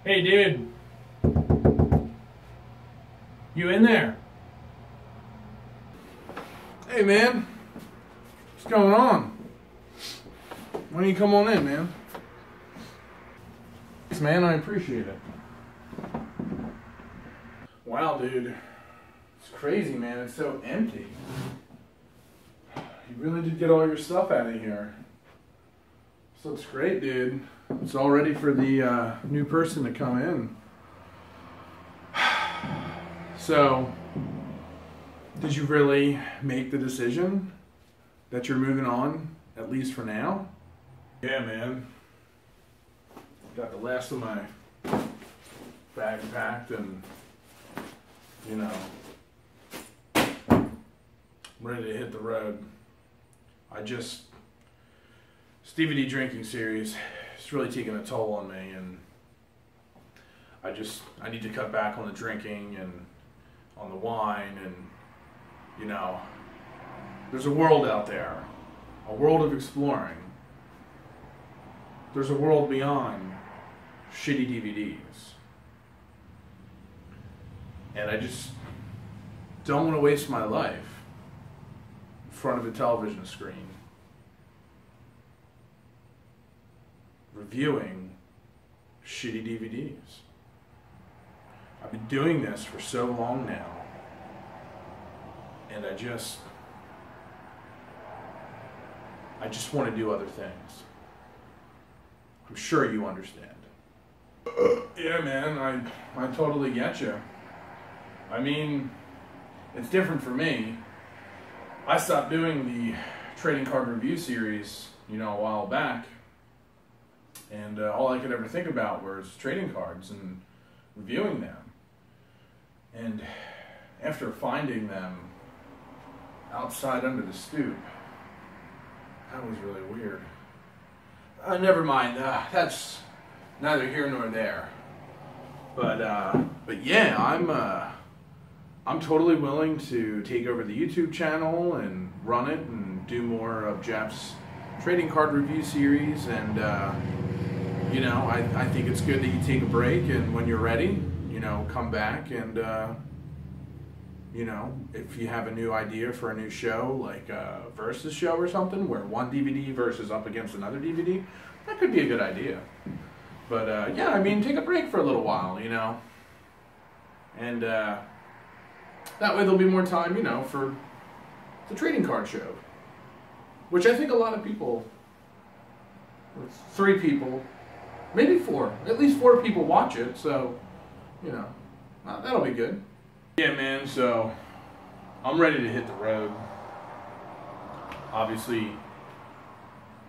Hey, dude. You in there? Hey, man. What's going on? Why don't you come on in, man? Thanks, man. I appreciate it. Wow, dude. It's crazy, man. It's so empty. You really did get all your stuff out of here. This looks great, dude. It's all ready for the new person to come in. So, did you really make the decision that you're moving on, at least for now? Yeah, man. Got the last of my bag packed and, you know, ready to hit the road. This DVDrinking series, it's really taking a toll on me, and I need to cut back on the drinking and on the wine, and, you know, there's a world out there, a world of exploring. There's a world beyond shitty DVDs. And I just don't want to waste my life in front of a television screen reviewing shitty DVDs. I've been doing this for so long now, and I just want to do other things. I'm sure you understand. Yeah, man, I totally get you. I mean, it's different for me. I stopped doing the trading card review series, you know, a while back, and all I could ever think about was trading cards and reviewing them. And after finding them outside under the stoop, that was really weird. Never mind. That's neither here nor there. But yeah, I'm totally willing to take over the YouTube channel and run it and do more of Jeff's trading card review series. And you know, I think it's good that you take a break, and when you're ready, you know, come back and you know, if you have a new idea for a new show, like a versus show or something, where one DVD versus up against another DVD, that could be a good idea. But yeah, I mean, take a break for a little while, you know, and that way there'll be more time, you know, for the trading card show, which I think a lot of people, 3 people, maybe 4, at least 4 people watch it, so, you know, that'll be good. Yeah, man, so I'm ready to hit the road. Obviously,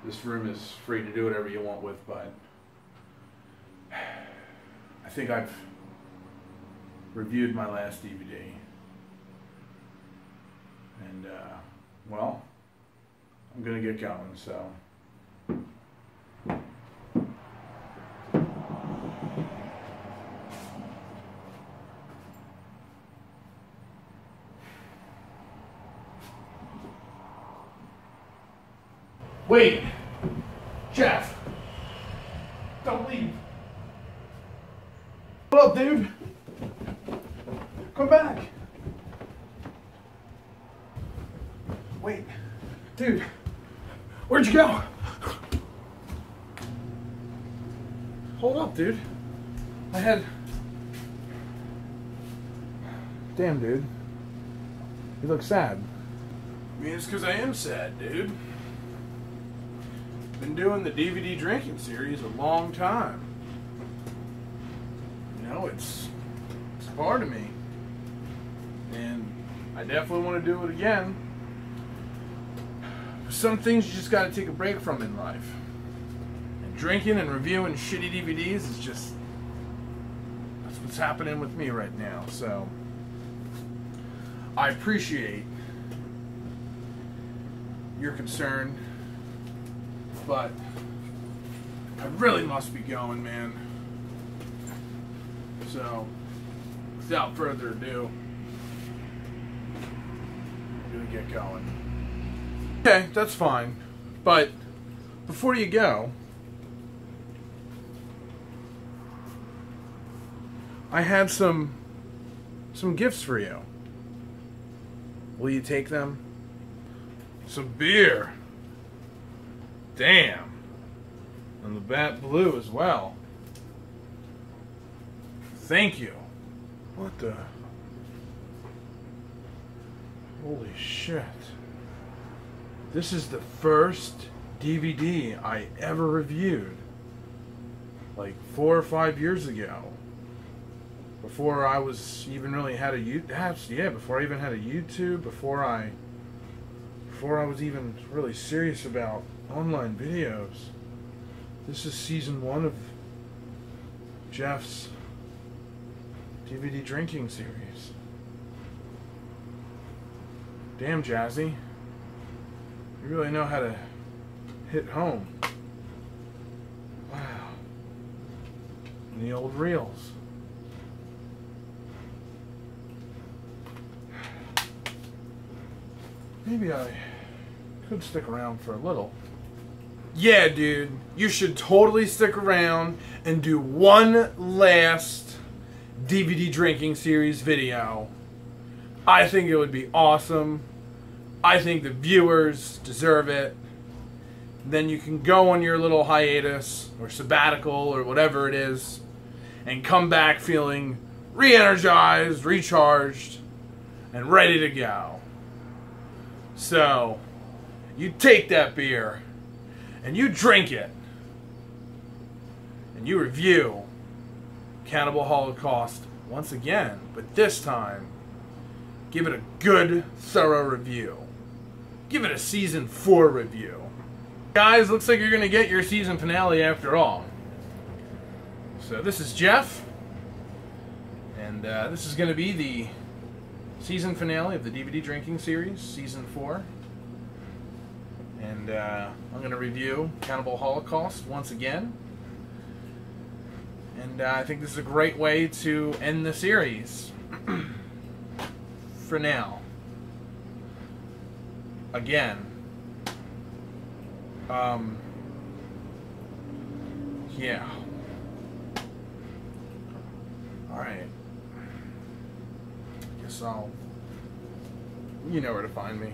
this room is free to do whatever you want with, but I think I've reviewed my last DVD. And, well, I'm going to get going, so. Wait, Jeff, don't leave. What up, dude? Come back. Wait, dude, where'd you go? Hold up, dude. Damn, dude. You look sad. I mean, it's because I am sad, dude. Been doing the DVD drinking series a long time. You know, it's part of me, and I definitely want to do it again. Some things you just got to take a break from in life, and drinking and reviewing shitty DVDs is just, that's what's happening with me right now. So I appreciate your concern, but I really must be going, man. So, without further ado, I'm gonna get going. Okay, that's fine. But before you go, I had some gifts for you. Will you take them? Some beer. Damn. And the Bat Blue as well. Thank you. What the? Holy shit. This is the first DVD I ever reviewed. Like 4 or 5 years ago. Before I was even really had a before I even had a YouTube, before I was even really serious about online videos. This is season 1 of Jeff's DVD drinking series. Damn, Jazzy. You really know how to hit home. Wow. And the old reels. Maybe I could stick around for a little. Yeah, dude. You should totally stick around and do one last DVD drinking series video. I think it would be awesome. I think the viewers deserve it. Then you can go on your little hiatus or sabbatical or whatever it is and come back feeling re-energized, recharged, and ready to go. So, you take that beer and you drink it and you review Cannibal Holocaust once again, but this time give it a good, thorough review. Give it a season 4 review. Guys, looks like you're going to get your season finale after all. So this is Jeff, and this is going to be the season finale of the DVD drinking series, season 4. And I'm going to review Cannibal Holocaust once again. And I think this is a great way to end the series. For now. Again. Yeah. Alright. Guess you know where to find me.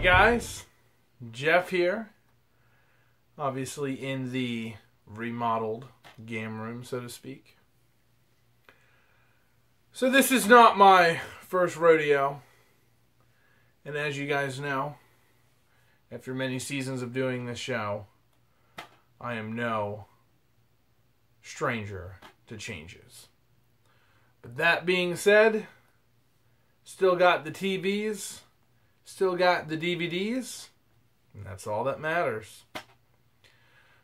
Guys, Jeff here, obviously in the remodeled game room, so to speak. So this is not my first rodeo, and as you guys know, after many seasons of doing this show, I am no stranger to changes. But that being said, still got the TVs, still got the DVDs, and that's all that matters.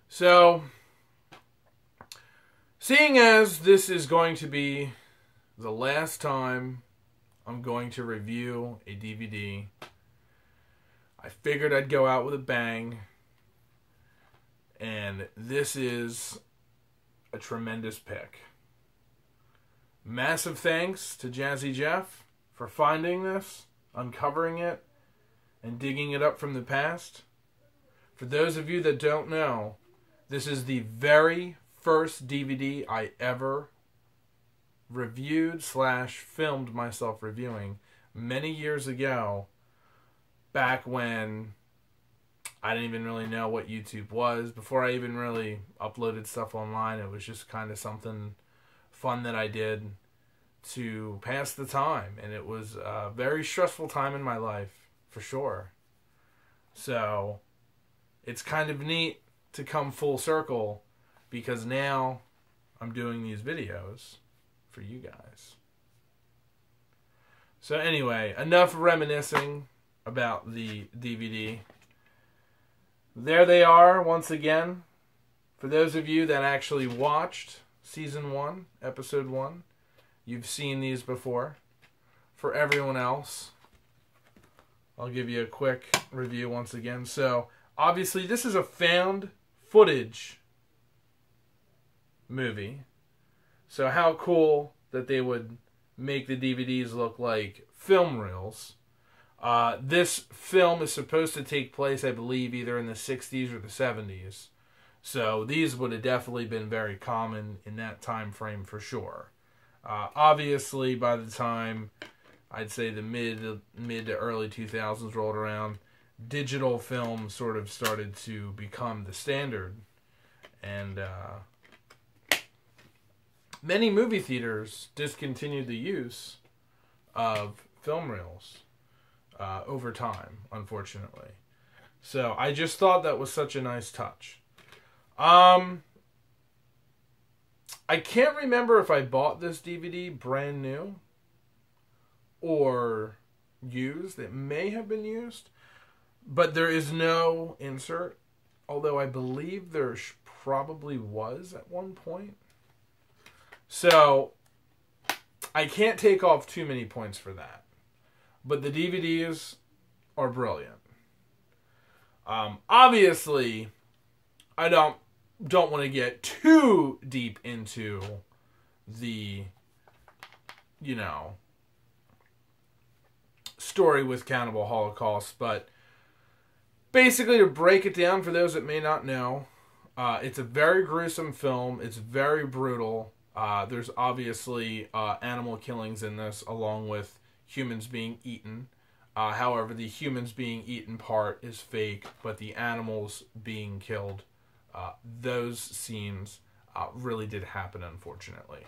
So, seeing as this is going to be the last time I'm going to review a DVD, I figured I'd go out with a bang, and this is a tremendous pick. Massive thanks to Jazzy Jeff for finding this, uncovering it, and digging it up from the past. For those of you that don't know, this is the very first DVD I ever reviewed / filmed myself reviewing many years ago, back when I didn't even really know what YouTube was. Before I even really uploaded stuff online, it was just kind of something fun that I did to pass the time. And it was a very stressful time in my life, for sure. So it's kind of neat to come full circle, because now I'm doing these videos for you guys. So anyway, enough reminiscing about the DVD. There they are once again. For those of you that actually watched Season 1, Episode 1, you've seen these before. For everyone else, I'll give you a quick review once again. So, obviously, this is a found footage movie. So how cool that they would make the DVDs look like film reels. This film is supposed to take place, I believe, either in the 60s or the 70s. So these would have definitely been very common in that time frame for sure. Obviously, by the time I'd say the mid to early 2000s rolled around, digital film sort of started to become the standard. And many movie theaters discontinued the use of film reels over time, unfortunately. So I just thought that was such a nice touch. I can't remember if I bought this DVD brand new or used. It may have been used, but there is no insert, although I believe there probably was at one point. So I can't take off too many points for that. But the DVDs are brilliant. Obviously, I don't want to get too deep into the, story with Cannibal Holocaust, but basically, to break it down for those that may not know, it's a very gruesome film. It's very brutal. There's obviously animal killings in this, along with humans being eaten. However, the humans being eaten part is fake, but the animals being killed, those scenes really did happen, unfortunately.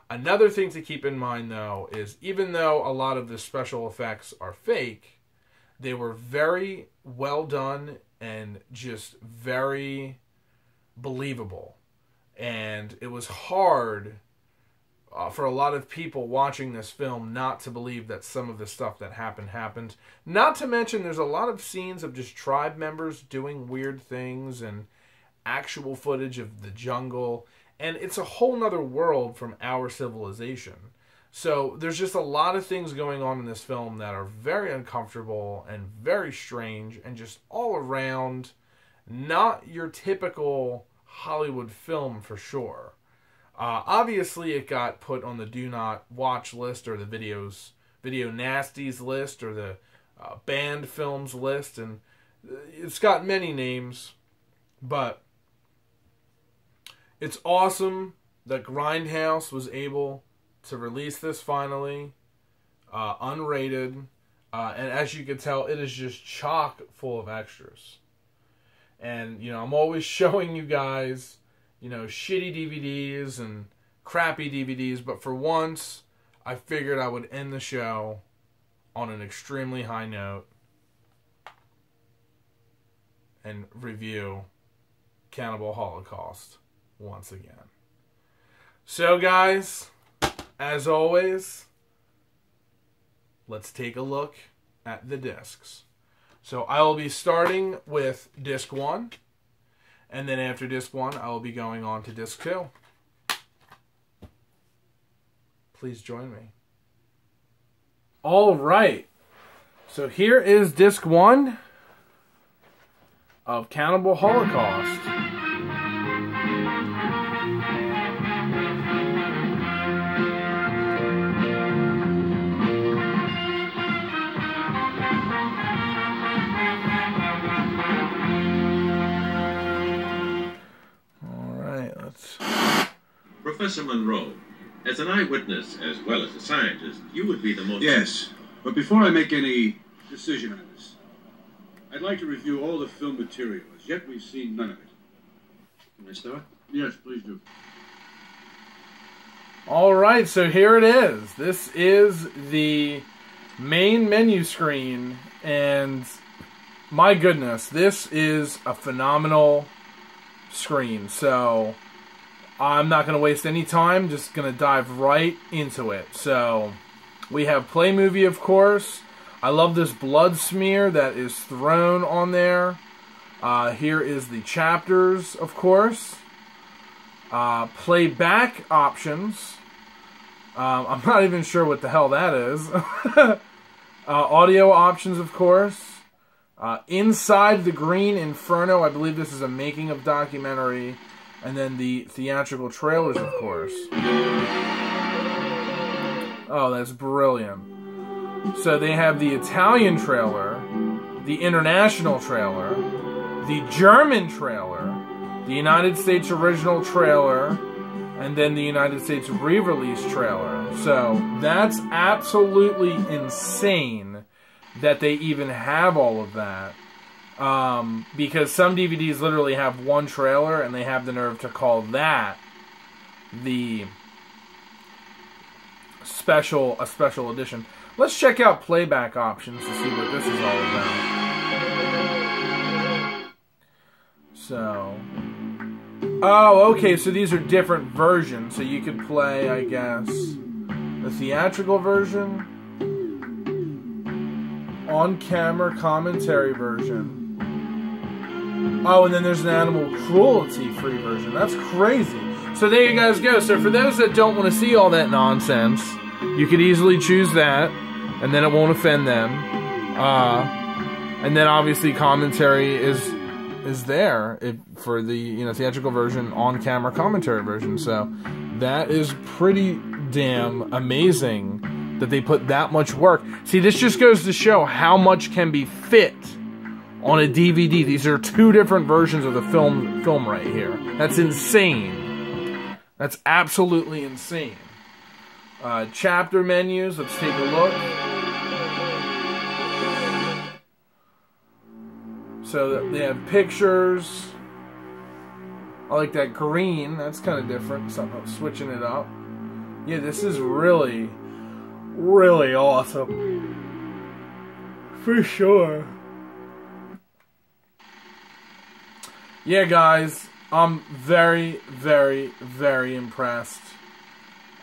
Another thing to keep in mind, though, is even though a lot of the special effects are fake, they were very well done and just very believable. And it was hard for a lot of people watching this film not to believe that some of the stuff that happened. Not to mention there's a lot of scenes of just tribe members doing weird things and actual footage of the jungle. And it's a whole nother world from our civilization. So there's just a lot of things going on in this film that are very uncomfortable and very strange and just all around not your typical Hollywood film for sure. Obviously, it got put on the do not watch list or the video nasties list or the banned films list, and it's got many names, but it's awesome that Grindhouse was able to release this finally, unrated, and as you can tell, it is just chock full of extras. And, I'm always showing you guys, shitty DVDs and crappy DVDs, but for once, I figured I would end the show on an extremely high note and review Cannibal Holocaust once again. So, guys, as always, let's take a look at the discs. So I will be starting with disc 1, and then after disc 1, I will be going on to disc 2. Please join me. All right. So here is disc 1 of Cannibal Holocaust. Professor Monroe, as an eyewitness as well as a scientist, you would be the most... Yes, but before I make any decision on this, I'd like to review all the film material. As yet, we've seen none of it. Can I start? Yes, please do. Alright, so here it is. This is the main menu screen, and my goodness, this is a phenomenal screen. So I'm not going to waste any time, just going to dive right into it. So we have Play Movie, of course. I love this blood smear that is thrown on there. Here is the chapters, of course. Playback options. I'm not even sure what the hell that is. Audio options, of course. Inside the Green Inferno. I believe this is a making of documentary. And then the theatrical trailers, of course. Oh, that's brilliant. So they have the Italian trailer, the international trailer, the German trailer, the United States original trailer, and then the United States re-release trailer. So that's absolutely insane that they even have all of that. Because some DVDs literally have one trailer and they have the nerve to call that a special edition. Let's check out playback options to see what this is all about. So, oh, okay, so these are different versions. So you could play, I guess, the theatrical version, on-camera commentary version. Oh, and then there's an animal cruelty-free version. That's crazy. So there you guys go. So for those that don't want to see all that nonsense, you could easily choose that, and then it won't offend them. And then obviously commentary is there for the theatrical version, on-camera commentary version. So that is pretty damn amazing that they put that much work. See, this just goes to show how much can be fit on a DVD. These are two different versions of the film right here. That's insane. That's absolutely insane. Chapter menus, let's take a look. So they have pictures. I like that green. That's kind of different. Something switching it up. Yeah, this is really, really awesome. For sure. Yeah, guys, I'm very, very, very impressed.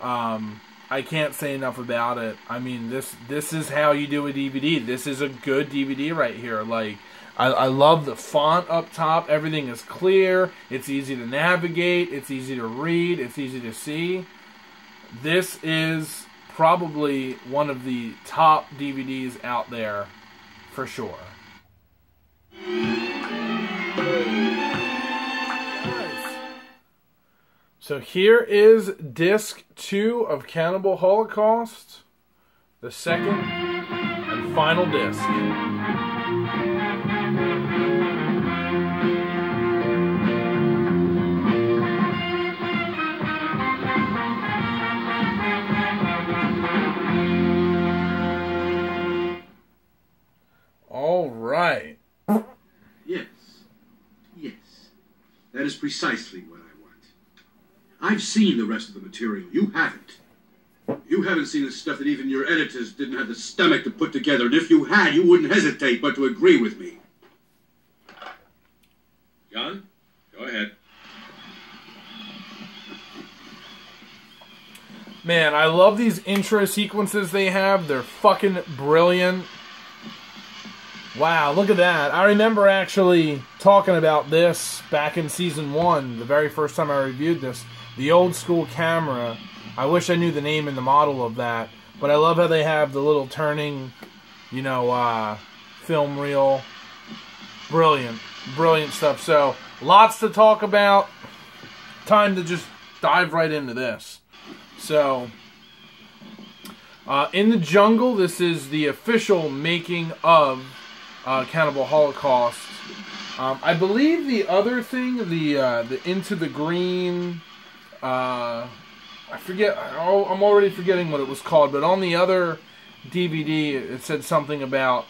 I can't say enough about it. I mean, this is how you do a DVD. This is a good DVD right here. Like, I love the font up top. Everything is clear. It's easy to navigate. It's easy to read. It's easy to see. This is probably one of the top DVDs out there, for sure. So here is disc 2 of Cannibal Holocaust, the second and final disc. All right. Yes. Yes. That is precisely what I want. I've seen the rest of the material. You haven't. You haven't seen the stuff that even your editors didn't have the stomach to put together. And if you had, you wouldn't hesitate but to agree with me. John, go ahead. Man, I love these intro sequences they have. They're fucking brilliant. Wow, look at that. I remember actually talking about this back in Season 1, the very first time I reviewed this. The old school camera. I wish I knew the name and the model of that. But I love how they have the little turning, film reel. Brilliant. Brilliant stuff. So, lots to talk about. Time to just dive right into this. So, In the Jungle, this is the official making of Cannibal Holocaust. I believe the other thing, the Into the Green I forget, I'm already forgetting what it was called, but on the other DVD, it said something about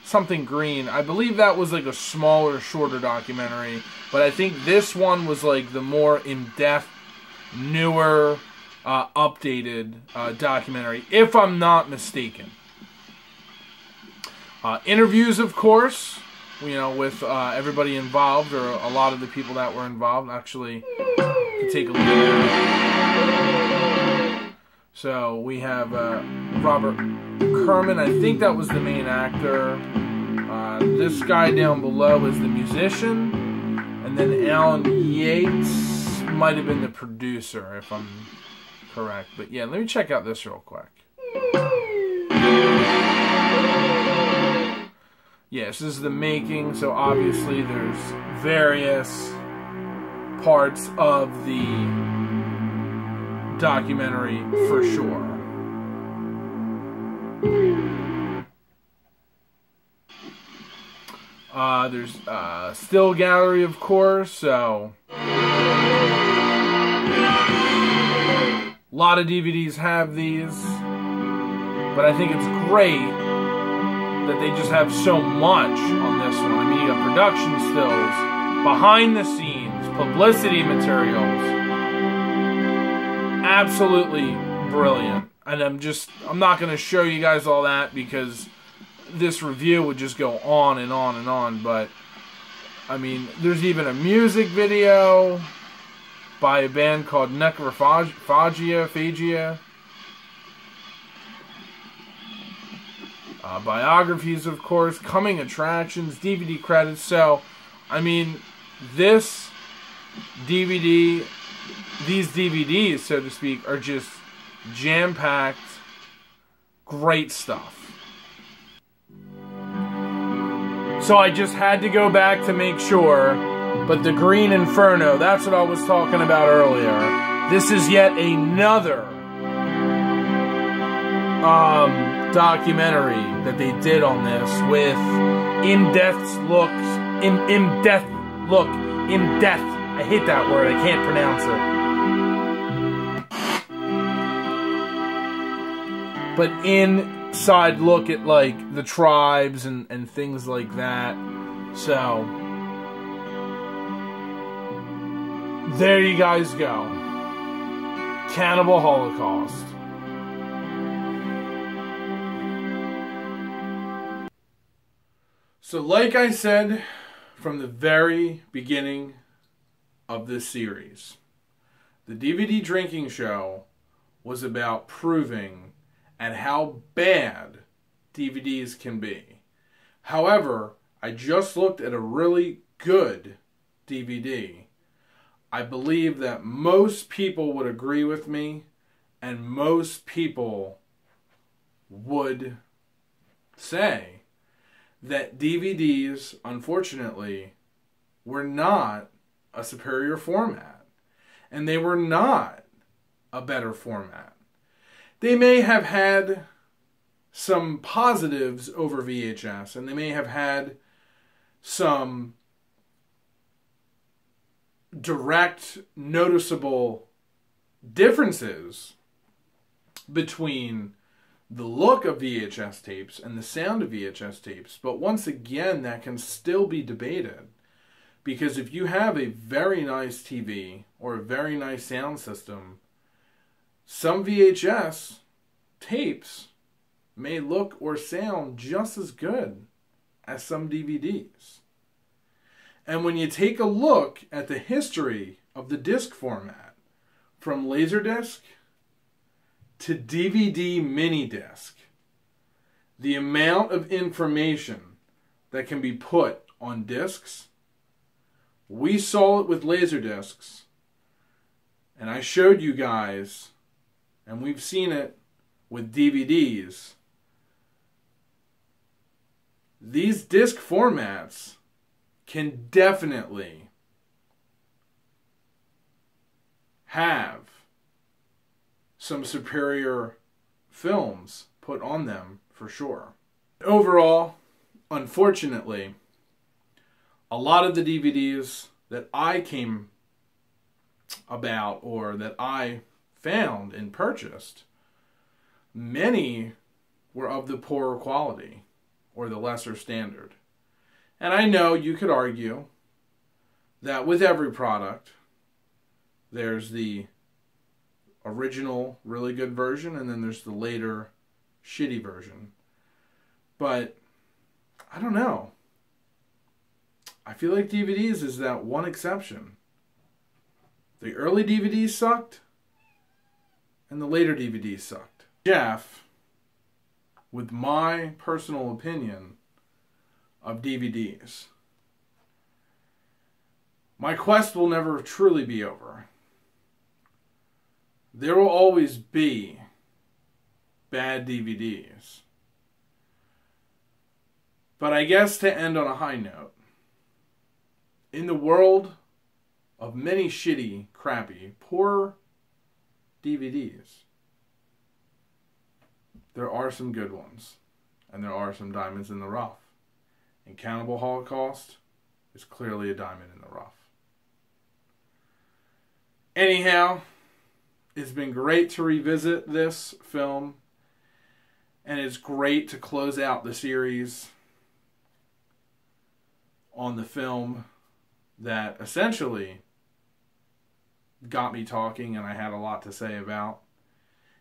something green. I believe that was like a smaller, shorter documentary, but I think this one was like the more in-depth, newer, updated documentary, if I'm not mistaken. Interviews, of course, you know, with everybody involved, or a lot of the people that were involved. Actually, to take a look at it. So we have Robert Kerman. I think that was the main actor. This guy down below is the musician, and then Alan Yates might have been the producer, if I'm correct. But yeah, let me check out this real quick. Yes, this is the making, so obviously there's various parts of the documentary for sure. There's still gallery, of course, so a lot of DVDs have these, but I think it's great that they just have so much on this one. I mean, you got production stills, behind the scenes, publicity materials. Absolutely brilliant. And I'm not going to show you guys all that because this review would just go on and on and on. But, I mean, there's even a music video by a band called Necrophagia. Biographies, of course, coming attractions, DVD credits. So, I mean, this DVD, these DVDs, so to speak, are just jam-packed, great stuff. So I just had to go back to make sure, but the Green Inferno, that's what I was talking about earlier. This is yet another documentary that they did on this with in-depth looks. I hate that word. I can't pronounce it. But inside look at like the tribes and things like that. So there you guys go. Cannibal Holocaust. So like I said from the very beginning of this series, the DVD Drinking Show was about proving at how bad DVDs can be. However, I just looked at a really good DVD. I believe that most people would agree with me, and most people would say that DVDs, unfortunately, were not a superior format. And they were not a better format. They may have had some positives over VHS, and they may have had some direct, noticeable differences between the look of VHS tapes and the sound of VHS tapes. But once again, that can still be debated. Because if you have a very nice TV or a very nice sound system, some VHS tapes may look or sound just as good as some DVDs. And when you take a look at the history of the disc format, from Laserdisc to DVD mini disc, the amount of information that can be put on discs, we saw it with Laserdiscs, and I showed you guys, and we've seen it with DVDs. These disc formats can definitely have some superior films put on them for sure. Overall, unfortunately, a lot of the DVDs that I came about or that I found and purchased, many were of the poorer quality or the lesser standard. And I know you could argue that with every product, there's the original really good version and then there's the later shitty version. But I don't know. I feel like DVDs is that one exception. The early DVDs sucked, and the later DVDs sucked. Jeff, with my personal opinion of DVDs, my quest will never truly be over. There will always be bad DVDs. But I guess to end on a high note, in the world of many shitty, crappy, poor DVDs, there are some good ones. And there are some diamonds in the rough. And Cannibal Holocaust is clearly a diamond in the rough. Anyhow, it's been great to revisit this film. And it's great to close out the series on the film that essentially got me talking and I had a lot to say about.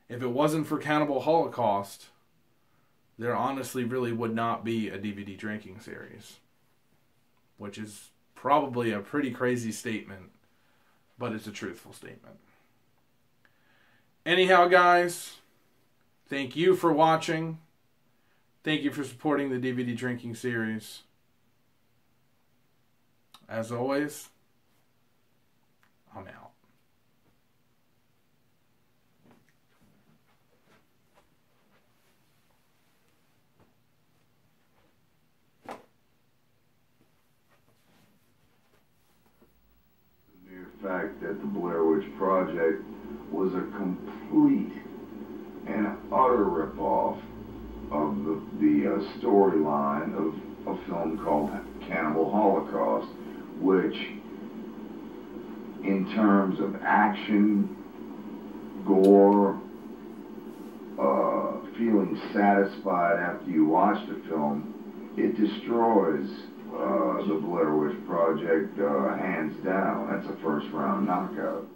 If it wasn't for Cannibal Holocaust, there honestly really would not be a DVD drinking series. Which is probably a pretty crazy statement, but it's a truthful statement. Anyhow, guys, thank you for watching. Thank you for supporting the DVD drinking series. As always, I'm out. The mere fact that the Blair Witch Project was a complete and utter ripoff of the storyline of a film called Cannibal Holocaust, which, in terms of action, gore, feeling satisfied after you watch the film, it destroys the Blair Witch Project hands down. That's a first round knockout.